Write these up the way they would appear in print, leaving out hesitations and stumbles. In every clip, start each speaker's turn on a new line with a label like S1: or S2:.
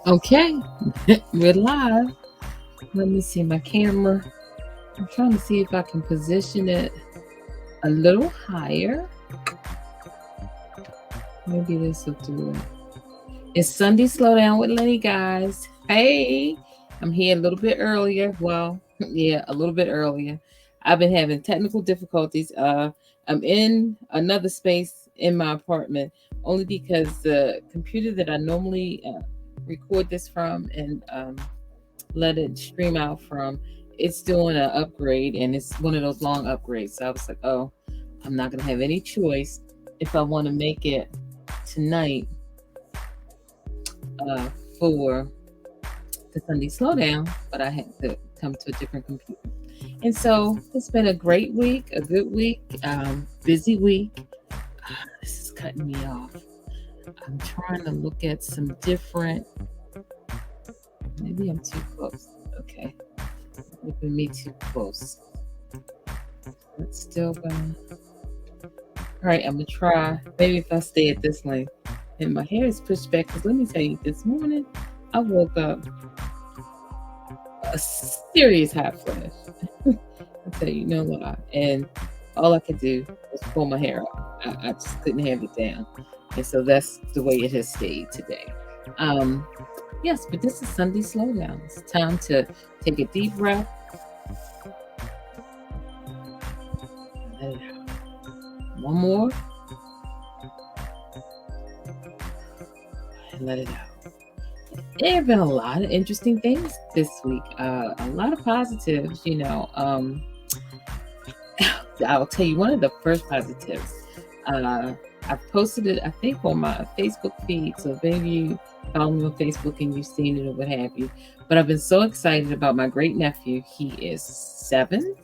S1: Okay, we're live. Let me see my camera. I'm trying to see if I can position it a little higher. Maybe this will do it. It's Sunday Slowdown with Lynie, guys. Hey, I'm here a little bit earlier. Well, yeah, a little bit earlier. I've been having technical difficulties. I'm in another space in my apartment only because the computer that I normally record this from and let it stream out from, it's doing an upgrade, and it's one of those long upgrades. So I was like, oh, I'm not gonna have any choice if I want to make it tonight for the Sunday Slowdown, but I had to come to a different computer. And so it's been a great week, a good week, busy week. This is cutting me off. I'm trying to look at some different. Maybe I'm too close. Okay, maybe me too close. It's still going. All right, I'm gonna try. Maybe if I stay at this length. And my hair is pushed back because let me tell you, this morning I woke up a serious hot flash. I tell you, no lie. And all I could do was pull my hair up. I just couldn't have it down. And so that's the way it has stayed today. Yes, but this is Sunday Slowdown. It's time to take a deep breath. Let it out. One more. And let it out. There have been a lot of interesting things this week. A lot of positives, I'll tell you one of the first positives. I posted it, I think, on my Facebook feed. So maybe you follow me on Facebook and you've seen it or what have you. But I've been so excited about my great nephew. He is 7.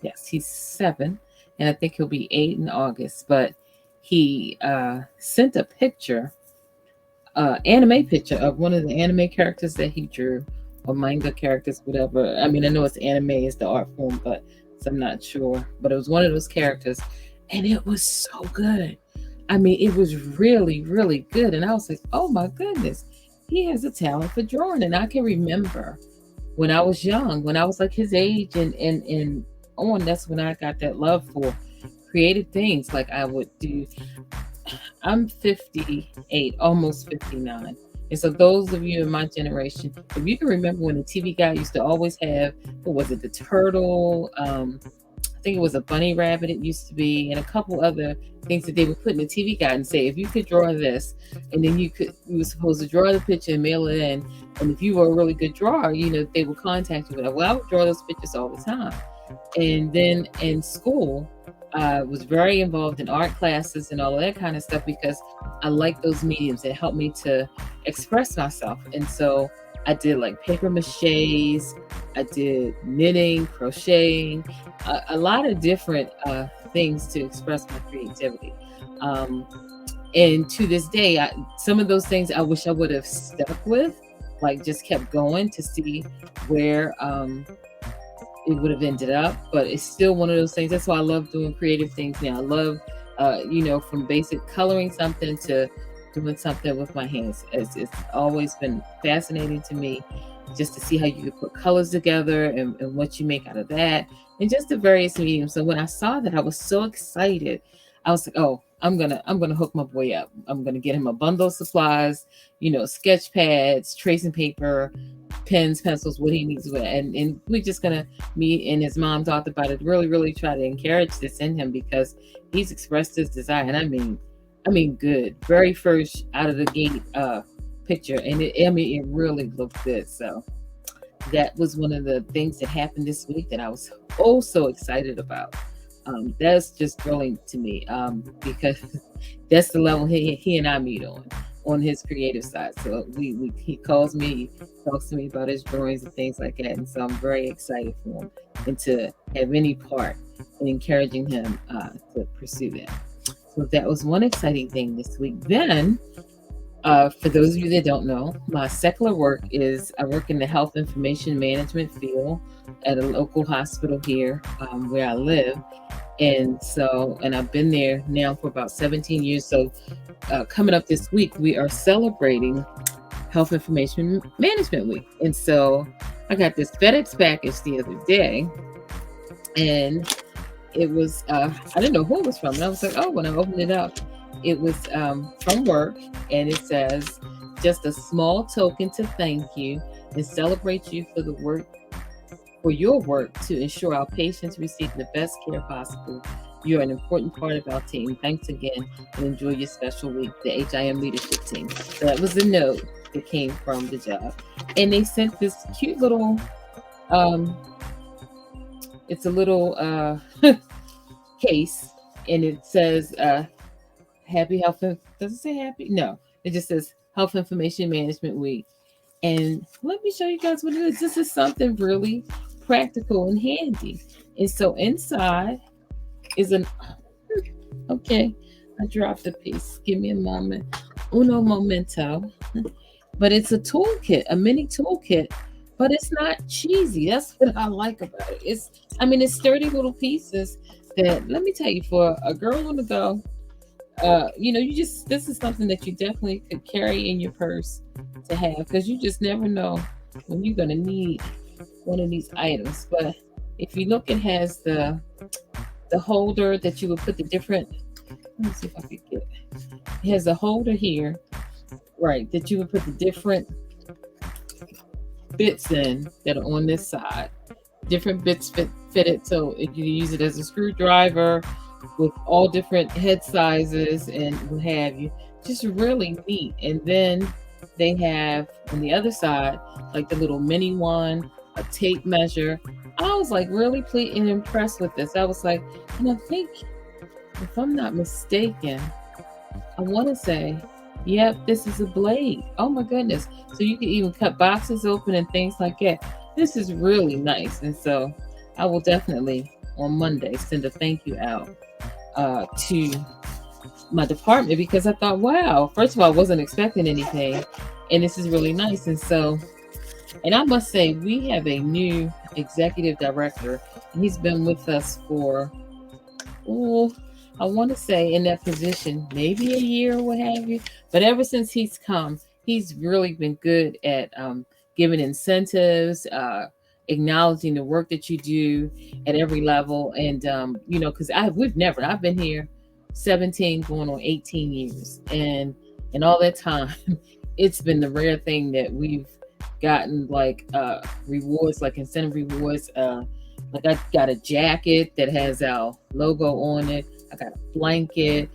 S1: Yes, he's 7. And I think he'll be 8 in August. But he sent a picture, anime picture of one of the anime characters that he drew, or manga characters, whatever. I mean, I know it's anime is the art form, but so I'm not sure. But it was one of those characters, and it was so good. I mean, it was really, really good. And I was like, oh my goodness, he has a talent for drawing. And I can remember when I was young, when I was like his age and on, that's when I got that love for creative things. Like I would do, I'm 58, almost 59. And so those of you in my generation, if you can remember when the TV guy used to always have, what was it, the turtle, I think it was a bunny rabbit it used to be, and a couple other things that they would put in the TV guide and say, if you could draw this, and then you were supposed to draw the picture and mail it in. And if you were a really good drawer, they would contact you with that. Well, I would draw those pictures all the time. And then in school, I was very involved in art classes and all of that kind of stuff because I like those mediums that help me to express myself. And so I did like paper maches, I did knitting, crocheting, a lot of different things to express my creativity. And to this day, some of those things I wish I would have stuck with, like just kept going to see where it would have ended up. But it's still one of those things. That's why I love doing creative things now. I love, from basic coloring something to doing something with my hands. It's always been fascinating to me just to see how you can put colors together and what you make out of that and just the various mediums. So when I saw that, I was so excited. I was like, oh, I'm gonna hook my boy up. I'm gonna get him a bundle of supplies, sketch pads, tracing paper, pens, pencils, what he needs. And we're just gonna, me and his mom talked about it, really, really try to encourage this in him because he's expressed his desire. And I mean, good. Very first out of the gate picture, and it really looked good. So that was one of the things that happened this week that I was so excited about. That's just thrilling to me because that's the level he and I meet on his creative side. So he calls me, talks to me about his drawings and things like that, and so I'm very excited for him and to have any part in encouraging him to pursue that. So that was one exciting thing this week. Then, for those of you that don't know, my secular work is I work in the health information management field at a local hospital here where I live. And I've been there now for about 17 years. So coming up this week, we are celebrating Health Information Management Week. And so I got this FedEx package the other day, and it was, I didn't know who it was from. And I was like, oh, when I opened it up, it was from work. And it says, just a small token to thank you and celebrate you for your work to ensure our patients receive the best care possible. You're an important part of our team. Thanks again, and enjoy your special week, the HIM leadership team. So that was the note that came from the job. And they sent this cute little, it's a little case, and it says happy health. Does it say happy? No, it just says Health Information Management Week. And let me show you guys what it is. This is something really practical and handy. And so inside is an, okay, I dropped a piece. Give me a moment. Uno momento. But it's a toolkit, a mini toolkit, but it's not cheesy. That's what I like about it. It's sturdy little pieces that, let me tell you, for a girl on the go, this is something that you definitely could carry in your purse to have, because you just never know when you're going to need one of these items. But if you look, it has the holder that you would put the different, let me see if I could get it. It has a holder here, right, that you would put the different bits in that are on this side. Different bits fitted, so you can use it as a screwdriver with all different head sizes and what have you. Just really neat. And then they have on the other side like the little mini one, a tape measure. I was like really pleased and impressed with this. I was like, and I think, if I'm not mistaken, I want to say, yep, this is a blade. Oh my goodness. So you can even cut boxes open and things like that. This is really nice. And so I will definitely on Monday send a thank you out to my department, because I thought, wow, first of all, I wasn't expecting anything, and this is really nice. And so, and I must say, we have a new executive director, and he's been with us for, I want to say in that position, maybe a year or what have you. But ever since he's come, he's really been good at giving incentives, acknowledging the work that you do at every level. And, because I've been here 17 going on 18 years. And in all that time, it's been the rare thing that we've gotten like rewards, like incentive rewards. Like I got a jacket that has our logo on it. I got a blanket.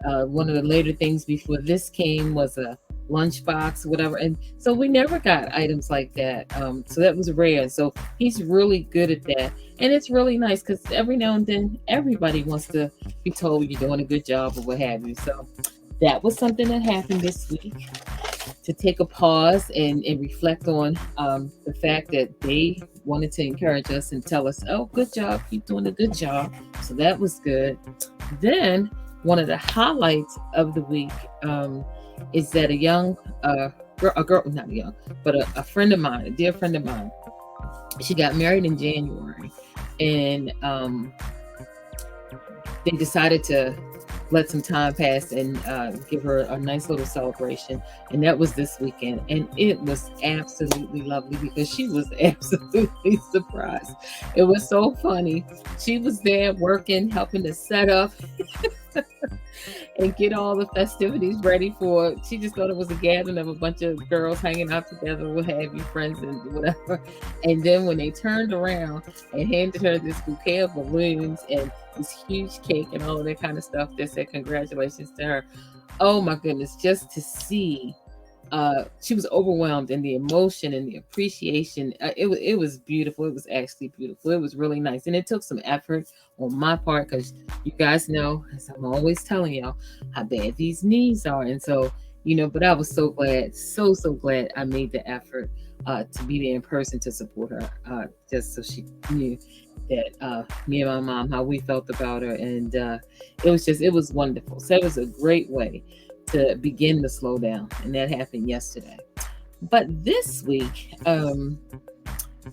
S1: One of the later things before this came was a lunchbox, whatever. And so we never got items like that. So that was rare. So he's really good at that. And it's really nice because every now and then everybody wants to be told you're doing a good job or what have you. So that was something that happened this week, to take a pause and reflect on the fact that they wanted to encourage us and tell us, oh, good job, keep doing a good job. So that was good. Then one of the highlights of the week is that a young girl, not young, but a friend of mine, a dear friend of mine, she got married in January, and they decided to let some time pass and give her a nice little celebration. And that was this weekend. And it was absolutely lovely because she was absolutely surprised. It was so funny. She was there working, helping to set up and get all the festivities ready for. She just thought it was a gathering of a bunch of girls hanging out together, what have you, friends and whatever. And then when they turned around and handed her this bouquet of balloons and this huge cake and all of that kind of stuff, they said congratulations to her. Oh my goodness, just to see, she was overwhelmed in the emotion and the appreciation. It was beautiful. It was actually beautiful. It was really nice. And it took some effort on my part because you guys know, as I'm always telling y'all, how bad these knees are. And so, but I was so glad, so glad I made the effort to be there in person to support her, just so she knew that me and my mom, how we felt about her. And it was wonderful. So it was a great way to begin the Slowdown, and that happened yesterday. But this week,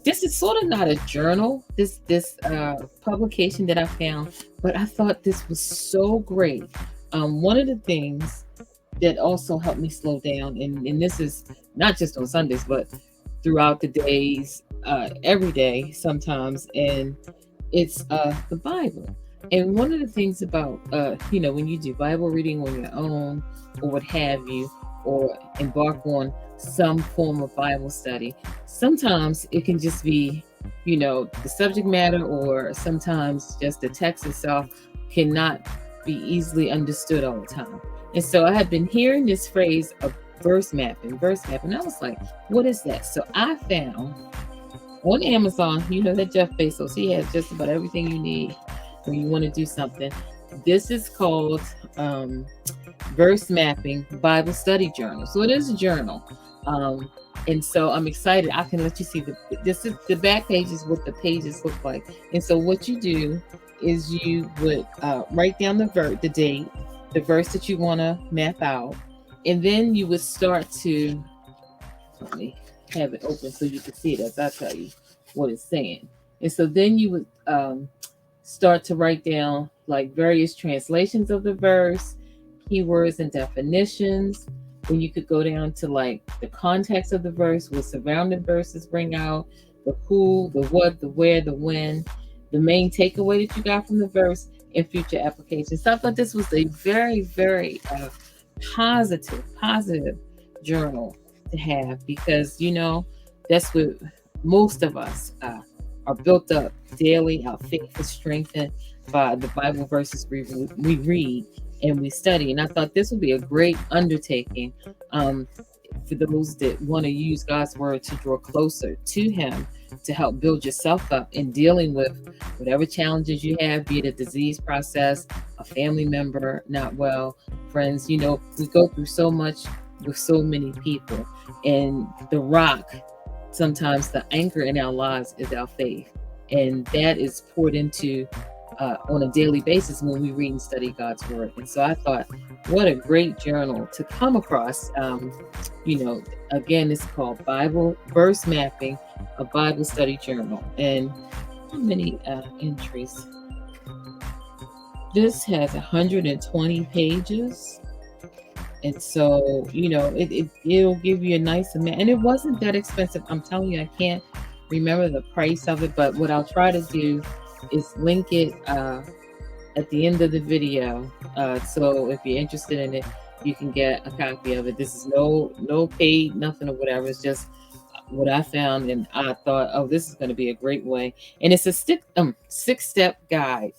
S1: this is sort of not a journal, this publication that I found, but I thought this was so great. One of the things that also helped me slow down. And this is not just on Sundays, but throughout the days, every day sometimes. And it's the Bible. And one of the things about, when you do Bible reading on your own or what have you, or embark on some form of Bible study, sometimes it can just be, the subject matter, or sometimes just the text itself cannot be easily understood all the time. And so I had been hearing this phrase of verse mapping. I was like, what is that? So I found on Amazon, that Jeff Bezos, he has just about everything you need when you want to do something. This is called Verse Mapping Bible Study Journal. So it is a journal. And so I'm excited. I can let you see this is the back page is what the pages look like. And so what you do is you would write down the date, the verse that you want to map out, and then you would start to, let me have it open so you can see it as I tell you what it's saying. And so then you would start to write down like various translations of the verse, keywords and definitions. Then you could go down to like the context of the verse, what surrounding verses bring out, the who, the what, the where, the when, the main takeaway that you got from the verse, and future applications. So I thought this was a very, very positive journal to have, because that's what most of us are built up daily. Our faith is strengthened by the Bible verses we read and we study. And I thought this would be a great undertaking for those that want to use God's word to draw closer to Him, to help build yourself up in dealing with whatever challenges you have, be it a disease process, a family member not well, friends. We go through so much with so many people, and the rock, sometimes the anchor in our lives, is our faith, and that is poured into on a daily basis when we read and study God's word. And so I thought, what a great journal to come across. Again, it's called Bible Verse Mapping, a Bible Study Journal. And how many entries? This has 120 pages. And so, it'll give you a nice amount. And it wasn't that expensive. I'm telling you, I can't remember the price of it, but what I'll try to do is link it at the end of the video. So if you're interested in it, you can get a copy of it. This is no paid, nothing or whatever. It's just what I found, and I thought, oh, this is going to be a great way. And it's a 6-step guide.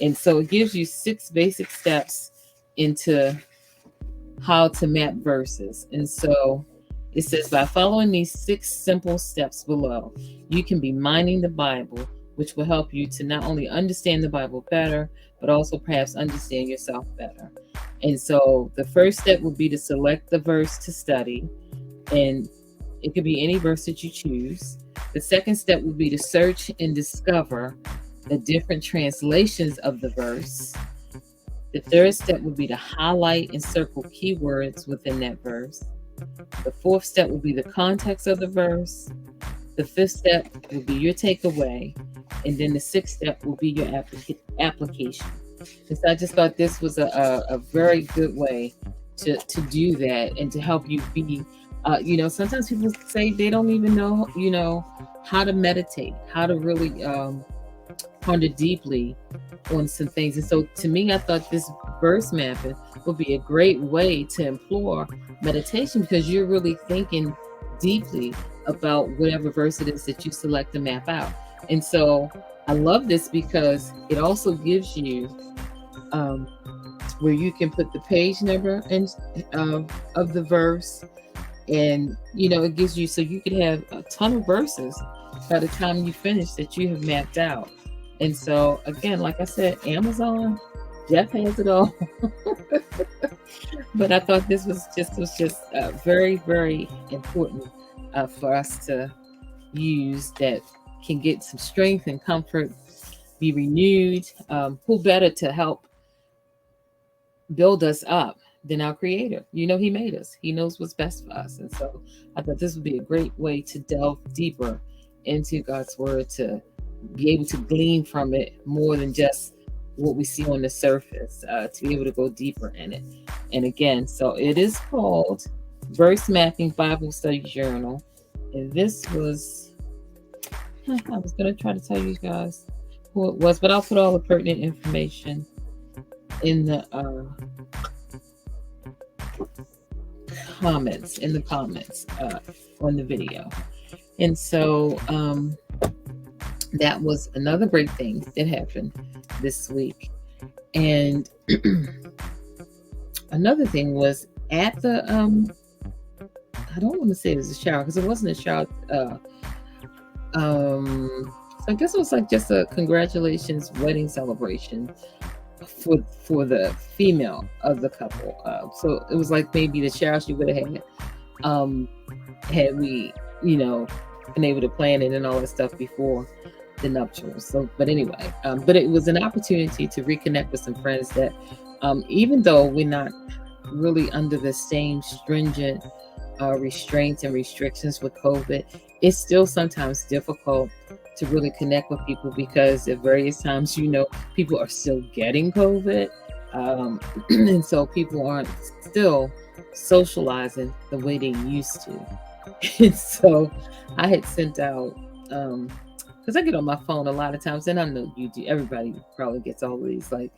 S1: And so it gives you 6 basic steps into how to map verses. And so it says, by following these 6 simple steps below, you can be mining the Bible, which will help you to not only understand the Bible better, but also perhaps understand yourself better. And so the first step would be to select the verse to study, and it could be any verse that you choose. The second step would be to search and discover the different translations of the verse. The third step would be to highlight and circle keywords within that verse. The fourth step would be the context of the verse. The fifth step would be your takeaway. And then the sixth step will be your application. And so I just thought this was a very good way to do that, and to help you be, sometimes people say they don't even know, how to meditate, how to really ponder deeply on some things. And so to me, I thought this verse mapping would be a great way to implore meditation, because you're really thinking deeply about whatever verse it is that you select to map out. And so I love this because it also gives you where you can put the page number of the verse, and it gives you, so you could have a ton of verses by the time you finish that you have mapped out. And so again, like I said, Amazon, Jeff has it all. But I thought this was just very, very important for us to use, that can get some strength and comfort, be renewed. Who better to help build us up than our Creator? He made us. He knows what's best for us. And so I thought this would be a great way to delve deeper into God's word, to be able to glean from it more than just what we see on the surface, to be able to go deeper in it. And again, so it is called Verse Mapping Bible Study Journal. And this was, I was going to try to tell you guys who it was, but I'll put all the pertinent information in the comments on the video. And so that was another great thing that happened this week. And another thing was at the I don't want to say it was a shower because it wasn't a shower. So I guess it was like just a congratulations wedding celebration for the female of the couple. So it was like maybe the shower she would have had we, been able to plan it and all that stuff before the nuptials. So, but anyway, but it was an opportunity to reconnect with some friends that, even though we're not really under the same stringent restraints and restrictions with COVID, it's still sometimes difficult to really connect with people because at various times, people are still getting COVID. And so people aren't still socializing the way they used to. And so I had sent out, because I get on my phone a lot of times, and I know you do, everybody probably gets all of these, like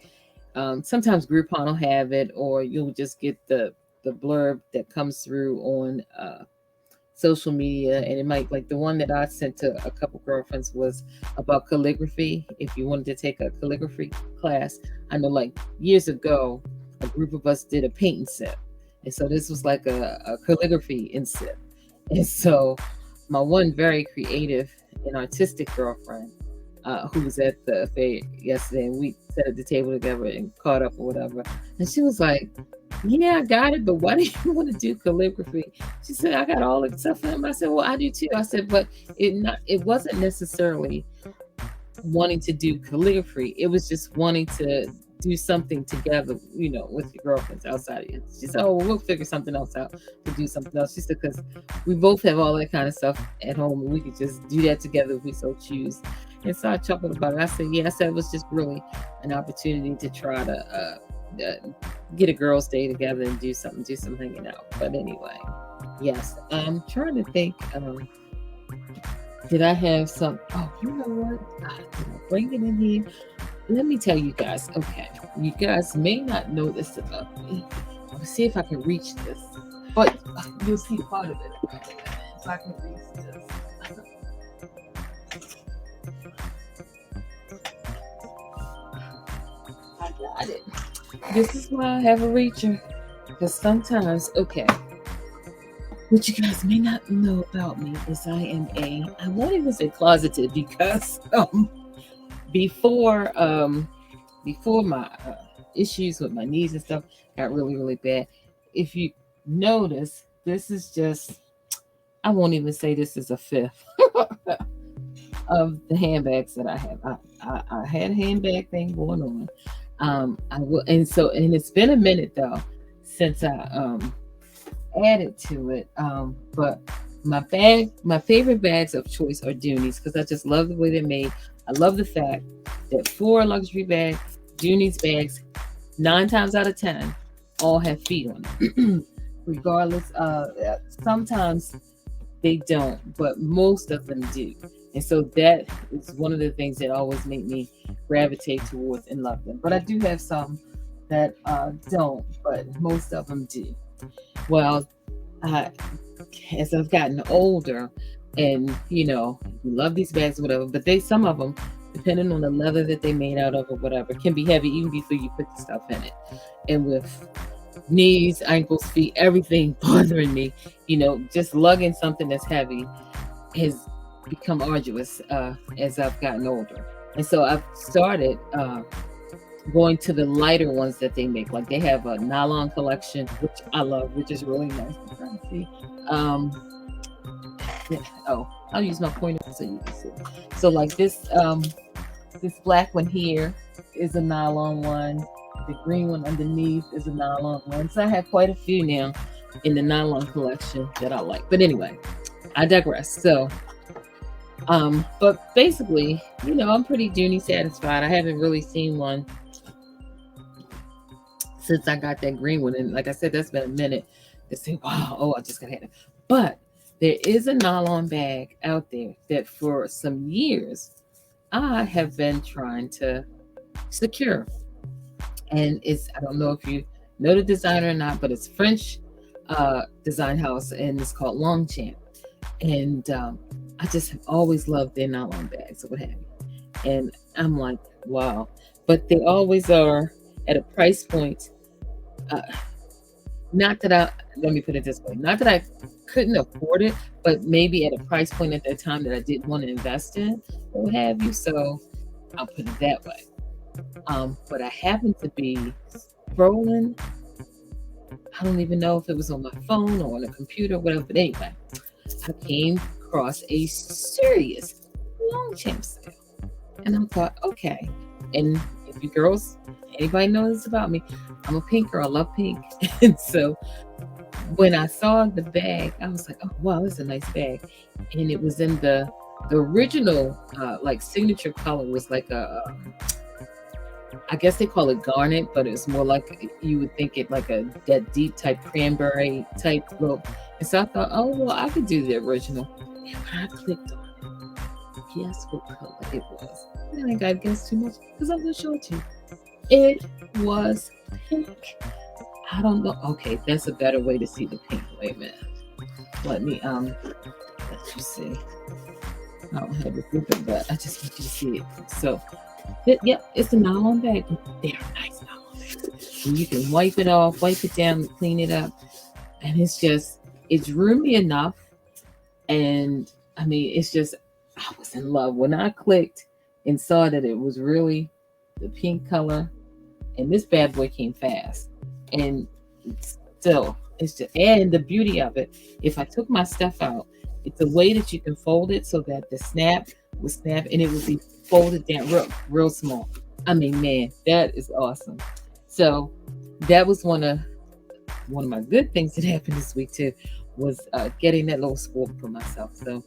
S1: sometimes Groupon will have it, or you'll just get the blurb that comes through on social media, and it might, like the one that I sent to a couple girlfriends was about calligraphy. If you wanted to take a calligraphy class, I know like years ago, a group of us did a paint and sip. And so this was like a calligraphy and sip. And so my one very creative and artistic girlfriend, who was at the fair yesterday, and we sat at the table together and caught up or whatever. And she was like, yeah, I got it, but why do you want to do calligraphy? She said, I got all the stuff for him. I said, well, I do too. I said, but it wasn't necessarily wanting to do calligraphy. It was just wanting to do something together, with your girlfriends outside of you. She said, oh, well, we'll figure something else out to do something else. She said, because we both have all that kind of stuff at home, and we could just do that together if we so choose. And so I chuckled about it. I said, yeah, it was just really an opportunity to try to get a girls' day together and do some hanging out. But anyway, yes, I'm trying to think. Did I have some? Oh, you know what? Did I bring it in here? Let me tell you guys. Okay, you guys may not know this about me. Let's see if I can reach this, but you'll see part of it. If I can reach this. I got it. This is why I have a reacher, because sometimes, okay, what you guys may not know about me is I won't even say closeted, because before my issues with my knees and stuff got really, really bad, if you notice, this is just, I won't even say this is a fifth of the handbags that I have. I had a handbag thing going on. And it's been a minute though since I added to it. But my favorite bags of choice are Doonies, because I just love the way they're made. I love the fact that 4 luxury bags, Doonies bags, 9 times out of 10, all have feet on them. Regardless, sometimes they don't, but most of them do. And so that is one of the things that always make me gravitate towards and love them. But I do have some that don't, but most of them do. Well, as I've gotten older, and you love these bags or whatever, but some of them, depending on the leather that they made out of or whatever, can be heavy even before you put the stuff in it. And with knees, ankles, feet, everything bothering me, just lugging something that's heavy has become arduous as I've gotten older. And so I've started going to the lighter ones that they make. Like they have a nylon collection, which I love, which is really nice. I'm trying to see. I'll use my pointer so you can see. So like this black one here is a nylon one. The green one underneath is a nylon one. So I have quite a few now in the nylon collection that I like. But anyway, I digress. So, but basically, I'm pretty Dooney satisfied. I haven't really seen one since I got that green one. And like I said, that's been a minute to say, wow, oh, I just got it. But there is a nylon bag out there that for some years I have been trying to secure. And it's, I don't know if you know the designer or not, but it's French design house, and it's called Longchamp. And I just have always loved their nylon bags or what have you. And I'm like, wow. But they always are at a price point. Uh, not that I, let me put it this way, not that I couldn't afford it, but maybe at a price point at that time that I didn't want to invest in or what have you. So I'll put it that way. But I happened to be scrolling. I don't even know if it was on my phone or on a computer, whatever. But anyway, I came across a serious Longchamp sale. And I thought, okay. And if you girls, anybody knows about me, I'm a pink girl. I love pink. And so when I saw the bag, I was like, oh, wow, it's a nice bag. And it was in the original, like signature color was like I guess they call it garnet, but it's more like you would think it like that deep type cranberry type look. And so I thought, oh, well, I could do the original. And when I clicked on it, guess what color it was? And I got to guess too much because I'm going to show it to you. It was pink. I don't know. Okay, that's a better way to see the pink. Wait a minute. Let me let you see. I don't have it open, but I just want you to see it. So, it's a nylon bag. They're nice nylon bags. And you can wipe it off, wipe it down, clean it up, and it's roomy enough. And I mean, it's just, I was in love when I clicked and saw that it was really the pink color. And this bad boy came fast. And still, it's just, and the beauty of it, if I took my stuff out, it's a way that you can fold it so that the snap would snap and it would be folded down real small. I mean, man, that is awesome. So that was one of my good things that happened this week too, was getting that little spool for myself. So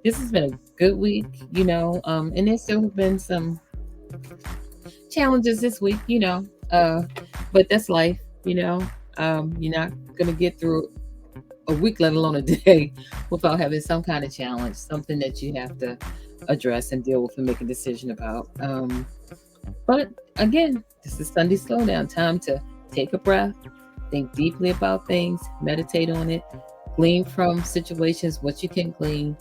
S1: this has been a good week, and there still have been some challenges this week, but that's life, you're not gonna get through a week, let alone a day, without having some kind of challenge, something that you have to address and deal with and make a decision about. But again, this is Sunday Slowdown, time to take a breath, think deeply about things, meditate on it, glean from situations what you can glean,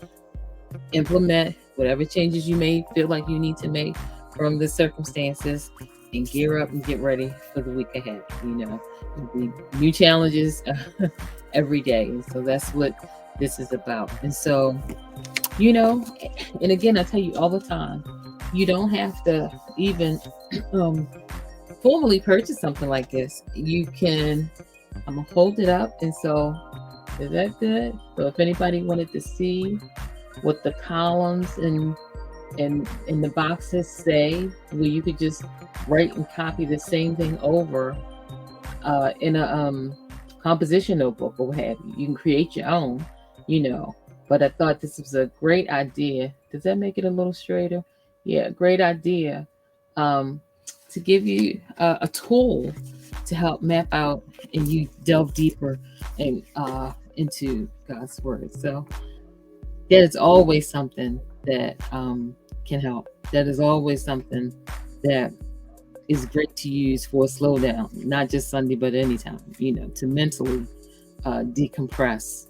S1: implement whatever changes you may feel like you need to make from the circumstances, and gear up and get ready for the week ahead. There'll be new challenges every day. And so that's what this is about. And so, and again, I tell you all the time, you don't have to even formally purchase something like this. You can, I'm going to hold it up. And so, is that good? So if anybody wanted to see what the columns and the boxes say, where you could just write and copy the same thing over in a composition notebook or what have you. You can create your own, But I thought this was a great idea. Does that make it a little straighter? Yeah, great idea to give you a tool to help map out and you delve deeper and into God's word. So there's always something that can help. That is always something that is great to use for a slowdown, not just Sunday, but anytime, to mentally decompress.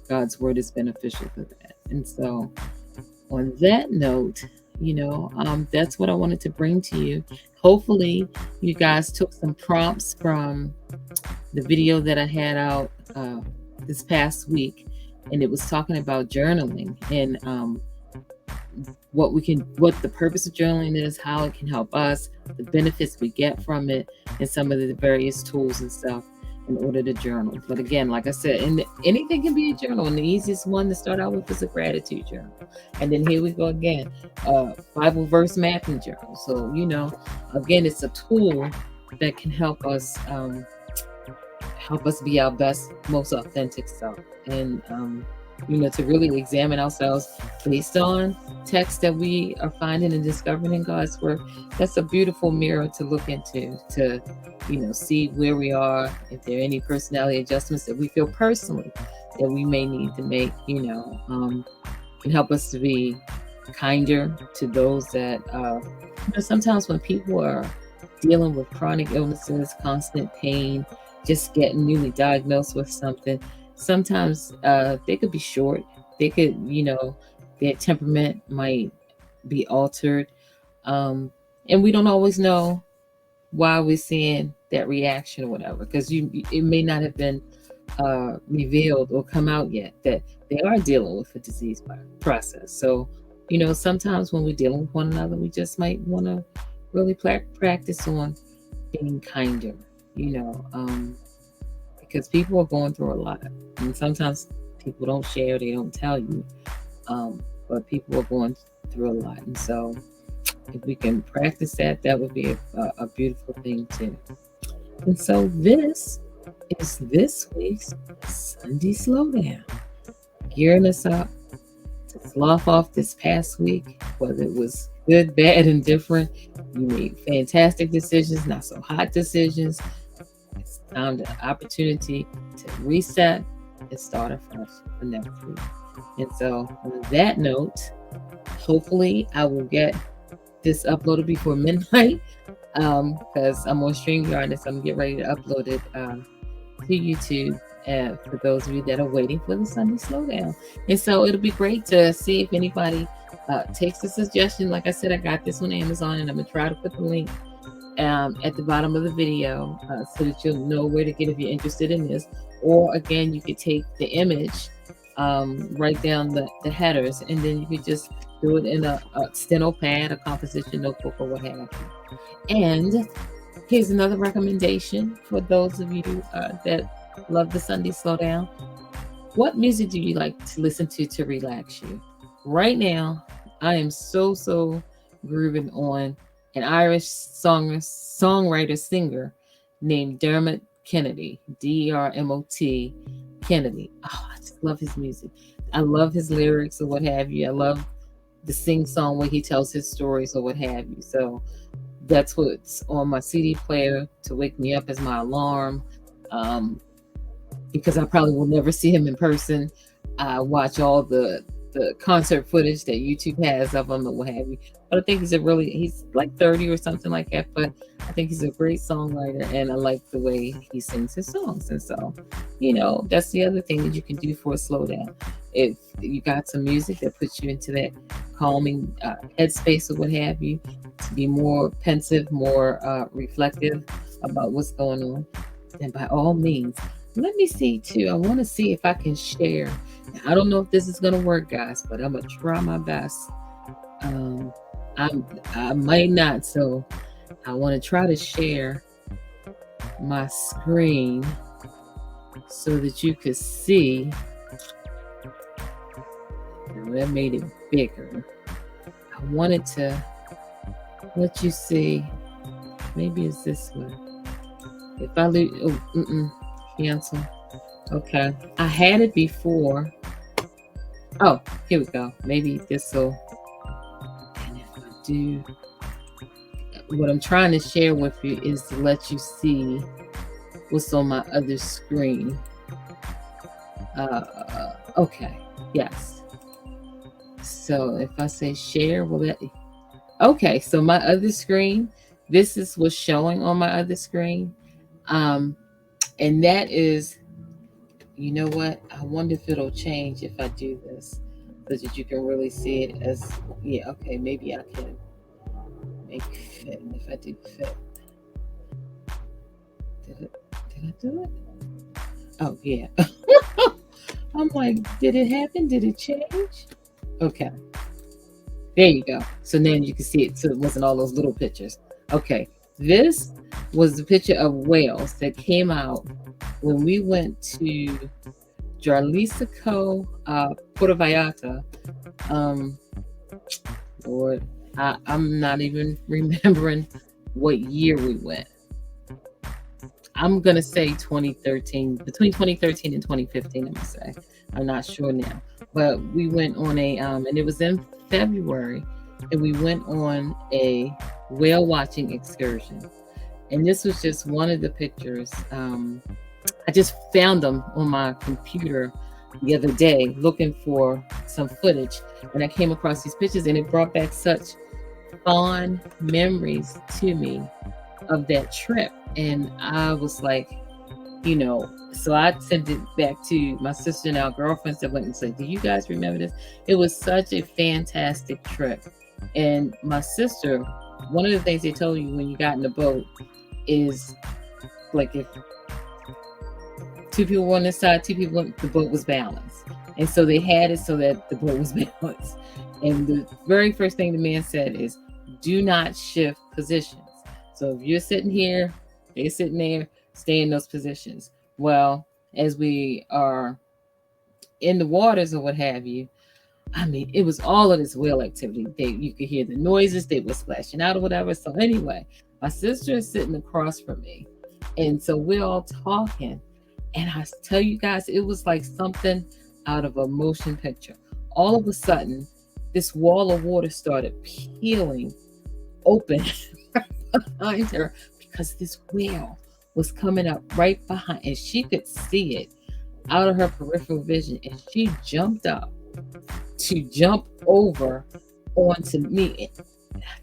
S1: God's word is beneficial for that. And so on that note, that's what I wanted to bring to you. Hopefully you guys took some prompts from the video that I had out this past week, and it was talking about journaling and what the purpose of journaling is, how it can help us, the benefits we get from it, and some of the various tools and stuff in order to journal. But again, like I said, and anything can be a journal, and the easiest one to start out with is a gratitude journal. And then here we go again, Bible verse mapping journal. So again, it's a tool that can help us be our best, most authentic self. And to really examine ourselves based on text that we are finding and discovering in God's word. That's a beautiful mirror to look into, to, see where we are, if there are any personality adjustments that we feel personally that we may need to make, can help us to be kinder to those that, sometimes when people are dealing with chronic illnesses, constant pain, just getting newly diagnosed with something, sometimes they could be short. They could, their temperament might be altered. And we don't always know why we're seeing that reaction or whatever, because it may not have been revealed or come out yet that they are dealing with a disease process. So, sometimes when we're dealing with one another, we just might want to really practice on being kinder, because people are going through a lot. And sometimes people don't share, they don't tell you, but people are going through a lot. And so if we can practice that, that would be a beautiful thing too. And so this is this week's Sunday Slowdown, gearing us up to slough off this past week, whether it was good, bad, and different. You made fantastic decisions, not so hot decisions. It's time, the opportunity to reset and start afresh for next week. And so on that note, hopefully I will get this uploaded before midnight, because I'm on StreamYard and so I'm getting ready to upload it to YouTube for those of you that are waiting for the Sunday Slowdown. And so it'll be great to see if anybody takes a suggestion. Like I said, I got this on Amazon, and I'm going to try to put the link at the bottom of the video so that you'll know where to get if you're interested in this. Or again, you could take the image, write down the headers, and then you could just do it in a steno pad, a composition notebook, or what have you. And here's another recommendation for those of you that love the Sunday Slowdown. What music do you like to listen to relax you? Right now, I am so grooving on an Irish songwriter, singer named Dermot Kennedy, D-E-R-M-O-T Kennedy. Oh, I just love his music. I love his lyrics or what have you. I love the sing-song where he tells his stories or what have you. So that's what's on my CD player to wake me up as my alarm, because I probably will never see him in person. I watch all the concert footage that YouTube has of him and what have you. But I think he's like 30 or something like that. But I think he's a great songwriter, and I like the way he sings his songs. And so, that's the other thing that you can do for a slowdown. If you got some music that puts you into that calming headspace or what have you, to be more pensive, more reflective about what's going on, then by all means, let me see too. I want to see if I can share. Now, I don't know if this is going to work, guys, but I'm going to try my best. I might not, so I want to try to share my screen so that you could see. Now, that made it bigger. I wanted to let you see. Maybe it's this one. If I lose, cancel. Okay, I had it before. Oh, here we go. Maybe this will. And if I do, what I'm trying to share with you is to let you see what's on my other screen. Okay, yes. So if I say share, will that? Okay, so my other screen, this is what's showing on my other screen. And that is, you know what? I wonder if it'll change if I do this so that you can really see it as, yeah, okay, maybe I can make fit. If I do fit. Did I do it? Oh, yeah. I'm like, did it happen? Did it change? Okay. There you go. So now you can see it. So it wasn't all those little pictures. Okay. This was the picture of whales that came out when we went to Jarlisico, Puerto Vallarta. Lord, I'm not even remembering what year we went. I'm going to say 2013, between 2013 and 2015, I'm going to say. I'm not sure now. But we went on a and it was in February, and we went on a whale watching excursion. And this was just one of the pictures. I just found them on my computer the other day looking for some footage, and I came across these pictures, and it brought back such fond memories to me of that trip. And I was like, so I sent it back to my sister and our girlfriends that went and said, do you guys remember this? It was such a fantastic trip. And my sister, one of the things they told you when you got in the boat is like if two people were on this side, two people the boat was balanced. And so they had it so that the boat was balanced. And the very first thing the man said is, do not shift positions. So if you're sitting here, they're sitting there, stay in those positions. Well, as we are in the waters or what have you, I mean, it was all of this whale activity. You could hear the noises, they were splashing out or whatever. So anyway, my sister is sitting across from me. And so we're all talking. And I tell you guys, it was like something out of a motion picture. All of a sudden, this wall of water started peeling open behind her because this whale was coming up right behind, and she could see it out of her peripheral vision. And she jumped up to jump over onto me.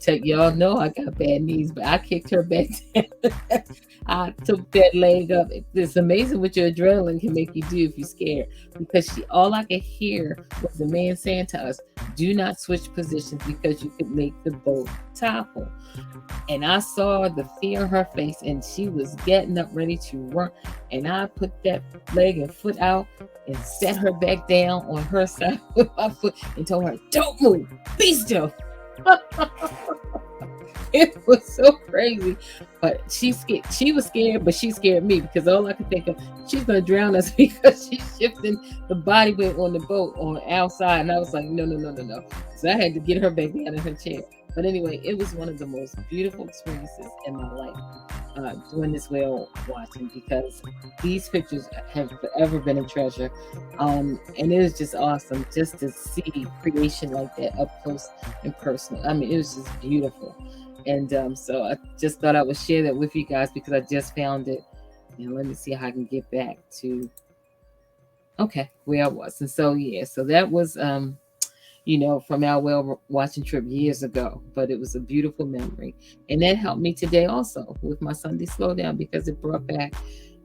S1: Y'all know I got bad knees, but I kicked her back down. I took that leg up. It's amazing what your adrenaline can make you do if you're scared. Because all I could hear was the man saying to us, do not switch positions because you could make the boat topple. And I saw the fear on her face, and she was getting up ready to run. And I put that leg and foot out and set her back down on her side with my foot and told her, don't move, be still. It was so crazy, but she was scared, but she scared me because all I could think of, she's gonna drown us because she's shifting the body weight on the boat on our side. And I was like, no. So I had to get her back down in her chair. But anyway, it was one of the most beautiful experiences in my life doing this whale watching, because these pictures have forever been a treasure. And it was just awesome just to see creation like that up close and personal. I mean, it was just beautiful. And so I just thought I would share that with you guys because I just found it. And let me see how I can get back to, where I was. And so, so that was, from our whale watching trip years ago, but it was a beautiful memory. And that helped me today also with my Sunday Slowdown, because it brought back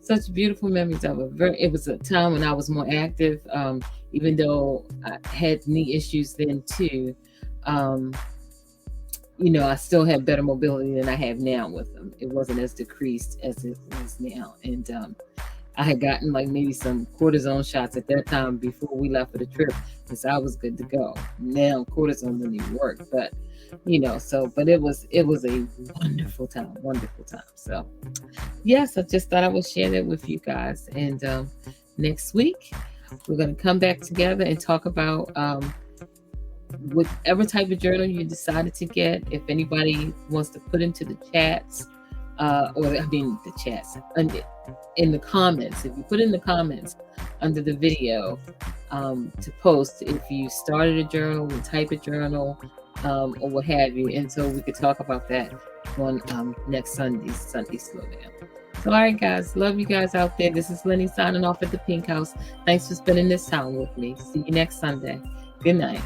S1: such beautiful memories of it was a time when I was more active, even though I had knee issues then too. I still had better mobility than I have now with them. It wasn't as decreased as it is now. And I had gotten like maybe some cortisone shots at that time before we left for the trip, because I was good to go. Now cortisone doesn't even work, but but it was a wonderful time. So yes, I just thought I would share that with you guys. And next week we're going to come back together and talk about whatever type of journal you decided to get. If anybody wants to put into the chats, the chats, in the comments, if you put in the comments under the video to post if you started a journal, the type of journal, or what have you. And so we could talk about that on next Sunday Slowdown. So all right, guys, love you guys out there. This is Lynie signing off at the Pinkhouse. Thanks for spending this time with me. See you next Sunday. Good night.